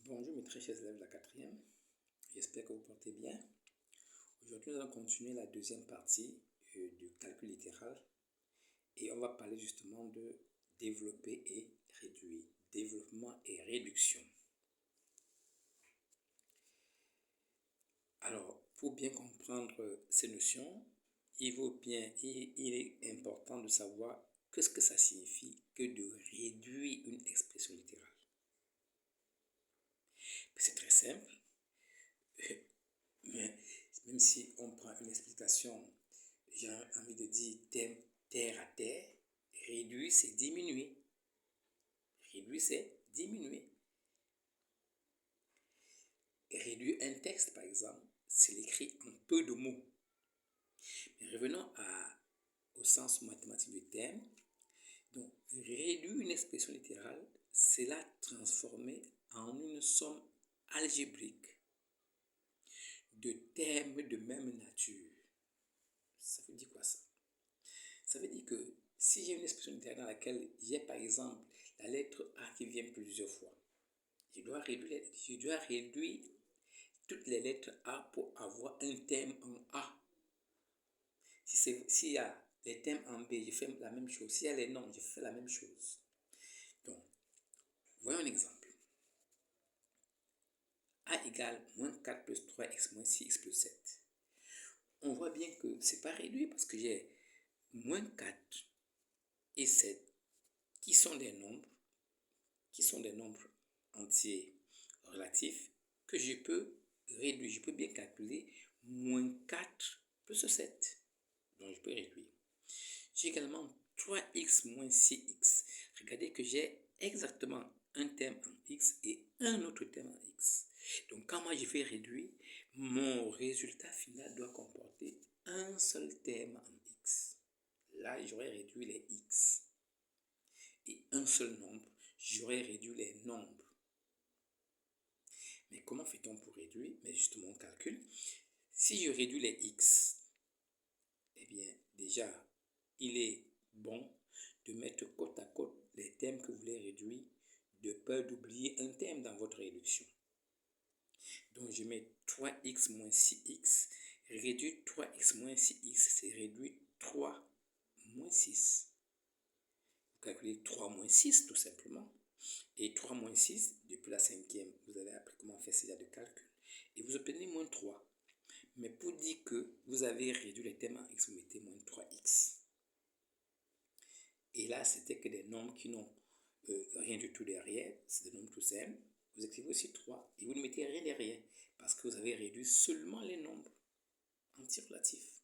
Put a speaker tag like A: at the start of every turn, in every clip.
A: Bonjour mes très chers élèves de la quatrième, j'espère que vous portez bien. Aujourd'hui nous allons continuer la deuxième partie du calcul littéral et on va parler justement de développer et réduire, développement et réduction. Alors pour bien comprendre ces notions, il est important de savoir qu'est-ce que ça signifie que de réduire une expression littérale. C'est très simple. Mais même si on prend une explication, j'ai envie de dire terre à terre, réduire c'est diminuer. Réduire c'est diminuer. Réduire un texte par exemple, c'est l'écrit en peu de mots. Mais revenons au sens mathématique du terme. Donc réduire une expression littérale, c'est la transformer en une somme algébrique de termes de même nature. Ça veut dire quoi ça? Ça veut dire que si j'ai une expression littérale dans laquelle j'ai par exemple la lettre A qui vient plusieurs fois, je dois réduire toutes les lettres A pour avoir un terme en A. S'il y a les termes en B, je fais la même chose. S'il y a les nombres, je fais la même chose. Donc, voyons un exemple. A égale moins 4 plus 3x moins 6x plus 7. On voit bien que ce n'est pas réduit parce que j'ai moins 4 et 7 qui sont des nombres entiers relatifs que je peux réduire. Je peux bien calculer moins 4 plus 7. Donc je peux réduire. J'ai également 3x moins 6x. Regardez que j'ai exactement un terme en x et un autre terme en x. Donc quand moi je fais réduire, mon résultat final doit comporter un seul terme en x. Là, j'aurais réduit les x. Et un seul nombre, j'aurais réduit les nombres. Mais comment fait-on pour réduire? Mais justement, on calcule. Si je réduis les x, eh bien, déjà, il est bon de mettre côte à côte les termes que vous voulez réduire, de peur d'oublier un terme dans votre réduction. Donc, je mets 3x moins 6x. Réduire 3x moins 6x, c'est réduire 3 moins 6. Vous calculez 3 moins 6 tout simplement. Et 3 moins 6, depuis la cinquième, vous avez appris comment faire ces de calcul. Et vous obtenez moins 3. Mais pour dire que vous avez réduit les termes en x, vous mettez moins 3x. Et là, c'était que des nombres qui n'ont rien du tout derrière. C'est des nombres tout simples. Vous écrivez aussi 3 et vous ne mettez rien derrière parce que vous avez réduit seulement les nombres entiers relatifs.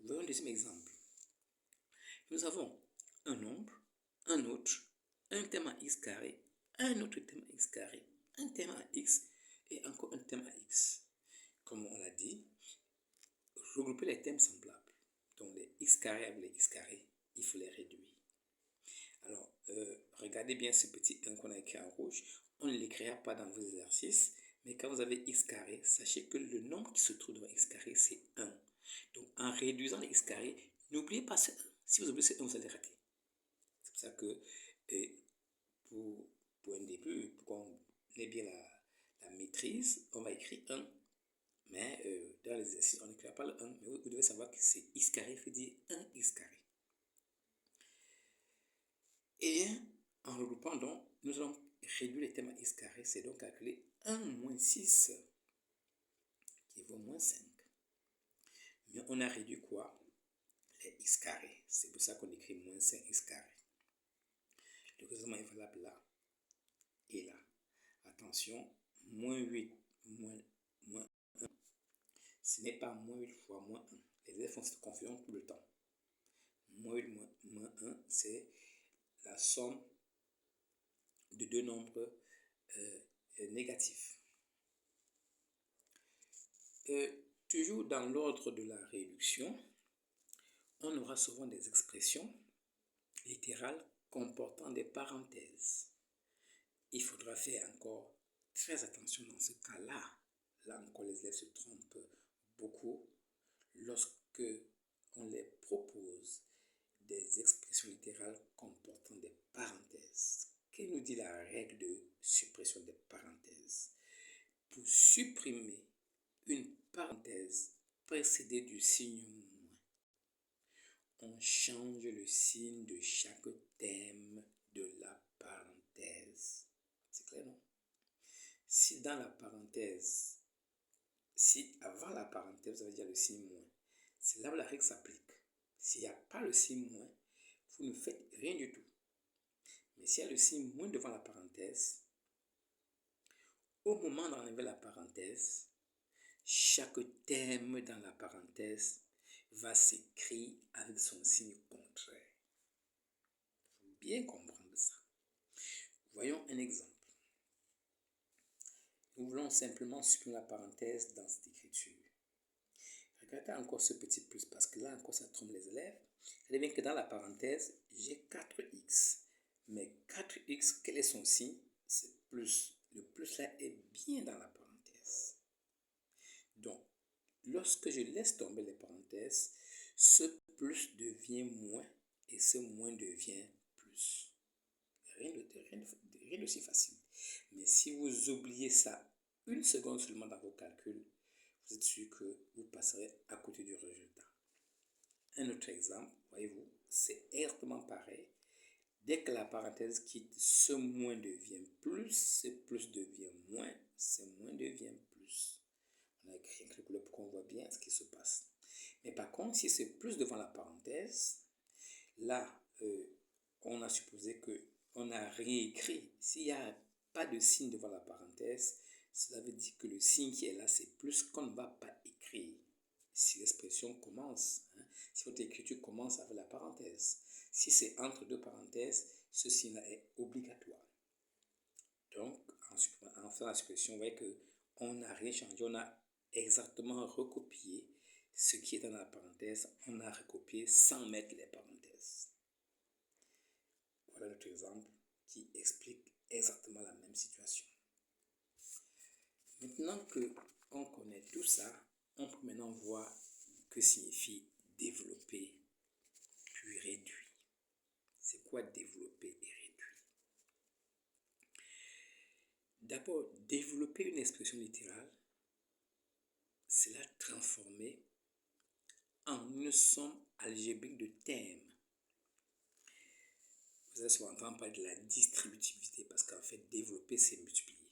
A: Voyons un deuxième exemple. Nous avons un nombre, un autre, un terme à x carré, un autre terme à x carré, un terme à x et encore un terme à x. Comme on l'a dit, regrouper les termes semblables. Donc les x carré avec les x carré, il faut les réduire. Alors, regardez bien ce petit 1 qu'on a écrit en rouge. On ne l'écrira pas dans vos exercices, mais quand vous avez x carré, sachez que le nombre qui se trouve dans x carré, c'est 1. Donc, en réduisant les x carré, n'oubliez pas ce 1. Si vous oubliez ce 1, vous allez rater. C'est pour ça que, pour un début, pour qu'on ait bien la maîtrise, on va écrire 1. Mais dans l'exercice, on n'écrira pas le 1. Mais vous devez savoir que c'est x carré, fait dire 1x carré. Et bien, en regroupant donc, nous allons réduire les termes à x carré, c'est donc calculer 1 moins 6 qui vaut moins 5. Mais on a réduit quoi? Les x carrés. C'est pour ça qu'on écrit moins 5x carré. Le raisonnement est valable là et là. Attention, moins 8 moins 1. Ce n'est pas moins 8 fois moins 1. Les élèves font cette confusion tout le temps. Moins 8 moins 1, c'est la somme de deux nombres négatifs. Toujours dans l'ordre de la réduction, on aura souvent des expressions littérales comportant des parenthèses. Il faudra faire encore très attention dans ce cas-là. Là encore, les élèves se trompent beaucoup lorsque on les propose des expressions littérales comportant des parenthèses. Que nous dit la règle de suppression des parenthèses? Pour supprimer une parenthèse précédée du signe moins, on change le signe de chaque thème de la parenthèse. C'est clair, non? Si dans la parenthèse, si avant la parenthèse, vous avez déjà le signe moins, c'est là où la règle s'applique. S'il n'y a pas le signe moins, vous ne faites rien du tout. Mais s'il y a le signe moins devant la parenthèse, au moment d'enlever la parenthèse, chaque thème dans la parenthèse va s'écrire avec son signe contraire. Il faut bien comprendre ça. Voyons un exemple. Nous voulons simplement supprimer la parenthèse dans cette écriture. Regardez encore ce petit plus parce que là encore ça trompe les élèves. Regardez bien que dans la parenthèse, j'ai 4x. Mais 4x, quel est son signe? C'est plus. Le plus là est bien dans la parenthèse. Donc, lorsque je laisse tomber les parenthèses, ce plus devient moins et ce moins devient plus. Rien d'aussi facile. Mais si vous oubliez ça une seconde seulement dans vos calculs, vous êtes sûr que vous passerez à côté du résultat. Un autre exemple, voyez-vous, c'est exactement pareil. Dès que la parenthèse quitte, ce moins devient plus, ce plus devient moins, ce moins devient plus. On a écrit avec le couleur pour qu'on voit bien ce qui se passe. Mais par contre, si c'est plus devant la parenthèse, là, on a supposé qu'on n'a rien écrit. S'il n'y a pas de signe devant la parenthèse, cela veut dire que le signe qui est là, c'est plus qu'on ne va pas écrire. Si l'expression commence, si votre écriture commence avec la parenthèse. Si c'est entre deux parenthèses, ce signe-là est obligatoire. Donc, en faisant la suppression, vous voyez qu'on n'a rien changé. On a exactement recopié ce qui est dans la parenthèse. On a recopié sans mettre les parenthèses. Voilà notre exemple qui explique exactement la même situation. Maintenant qu'on connaît tout ça, on peut maintenant voir que signifie développer puis réduire. C'est quoi développer et réduire? D'abord, développer une expression littérale, c'est la transformer en une somme algébrique de thèmes. Vous allez souvent entendre parler de la distributivité parce qu'en fait, développer, c'est multiplier.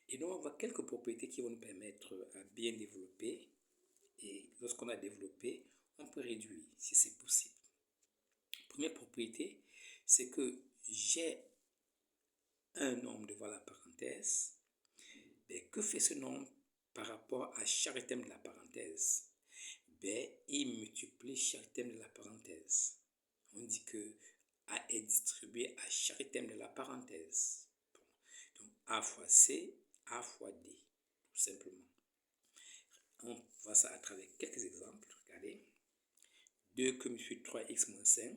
A: Et donc, on voit quelques propriétés qui vont nous permettre à bien développer. Et lorsqu'on a développé, on peut réduire si c'est possible. Première propriété, c'est que j'ai un nombre devant la parenthèse. Mais que fait ce nombre par rapport à chaque thème de la parenthèse? Il multiplie chaque thème de la parenthèse. On dit que A est distribué à chaque thème de la parenthèse. Donc A fois C, A fois D, tout simplement. On voit ça à travers quelques exemples. Regardez. 2 que multiplie 3x moins 5.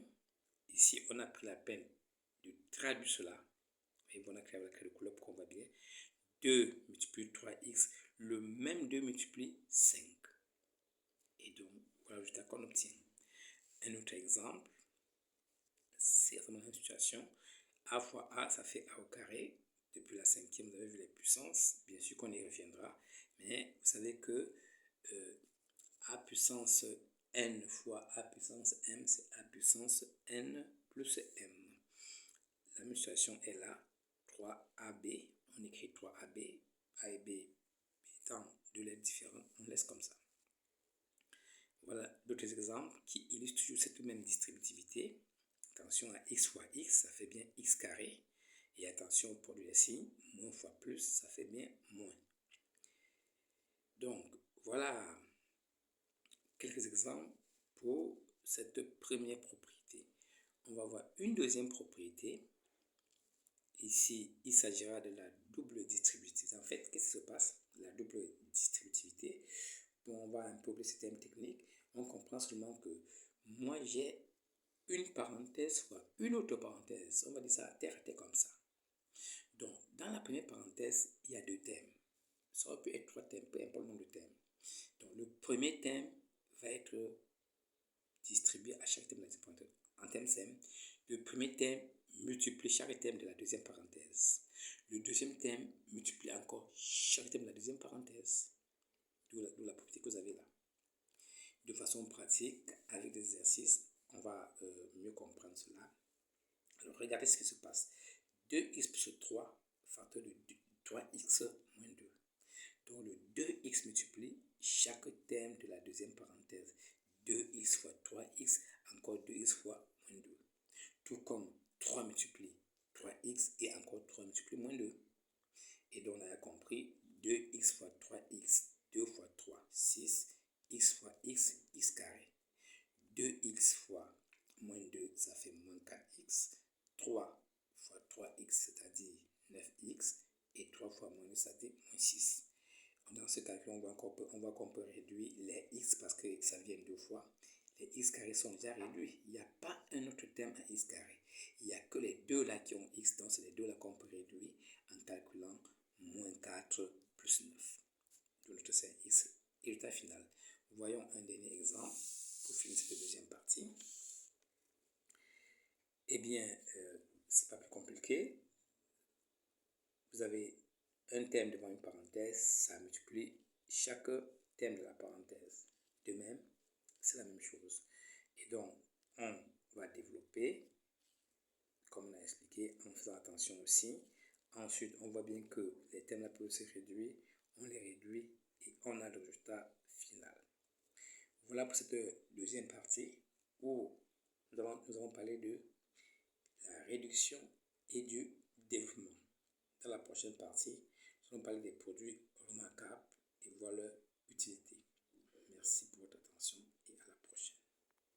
A: Ici, on a pris la peine de traduire cela. Et on a créé avec le couleur pour qu'on voit bien. 2 multiplie 3x, le même 2 multiplie 5. Et donc, voilà le résultat qu'on obtient. Un autre exemple, c'est vraiment la même situation. A fois A, ça fait A au carré. Depuis la cinquième, vous avez vu les puissances. Bien sûr qu'on y reviendra. Mais vous savez que A puissance n fois A puissance m, c'est A puissance n plus m. La même situation est là. 3AB, on écrit 3AB. A et B étant deux lettres différentes, on laisse comme ça. Voilà d'autres exemples qui illustrent toujours cette même distributivité. Attention à x fois x, ça fait bien x carré. Et attention au produit des signes, moins fois plus, ça fait bien moins. Donc, voilà quelques exemples pour cette première propriété. On va voir une deuxième propriété. Ici, il s'agira de la double distributivité. En fait, qu'est-ce qui se passe? La double distributivité. Bon, on va un peu oublier ce terme technique. On comprend seulement que moi, j'ai une parenthèse fois une autre parenthèse. On va dire ça terre à terre comme ça. Donc, dans la première parenthèse, il y a deux thèmes. Ça aurait pu être trois thèmes, peu importe le nombre de thèmes. Donc, le premier thème va être distribué à chaque thème de la deuxième parenthèse. En thème SEM, le premier thème multiplie chaque thème de la deuxième parenthèse. Le deuxième terme multiplie encore chaque terme de la deuxième parenthèse. D'où la propriété que vous avez là. De façon pratique, avec des exercices, on va mieux comprendre cela. Alors, regardez ce qui se passe. 2x plus 3, facteur de 3x moins 2. Donc, le 2x multiplie chaque terme de la deuxième parenthèse. 2x fois 3x, encore 2x fois moins 2. Tout comme 3 multiplie 3x et encore 3 multiplie moins 2. Et donc, on a compris 2x fois 3x, 2 fois 3, 6, x fois x, x carré. 2x fois moins 2, ça fait moins 4x. 3 fois 3x, c'est-à-dire 9x. Et 3 fois moins 2, c'est-à-dire moins 6. Dans ce calcul, on voit qu'on peut réduire les x parce que ça vient deux fois. Les x carrés sont déjà réduits. Il n'y a pas un autre terme à x carré. Il n'y a que les deux là qui ont x, donc c'est les deux là qu'on peut réduire en calculant moins 4 plus 9. Donc notre c'est x. Résultat final. Voyons un dernier exemple pour finir cette deuxième partie. Eh bien, c'est pas plus compliqué. Vous avez un terme devant une parenthèse, ça multiplie chaque terme de la parenthèse. De même, c'est la même chose. Et donc, on va développer, comme on a expliqué, en faisant attention aussi. Ensuite, on voit bien que les termes peuvent se réduire, on les réduit et on a le résultat final. Voilà pour cette deuxième partie où nous avons parlé de la réduction et du développement. Dans la prochaine partie, nous allons parler des produits remarquables et voir leur utilité. Merci pour votre attention.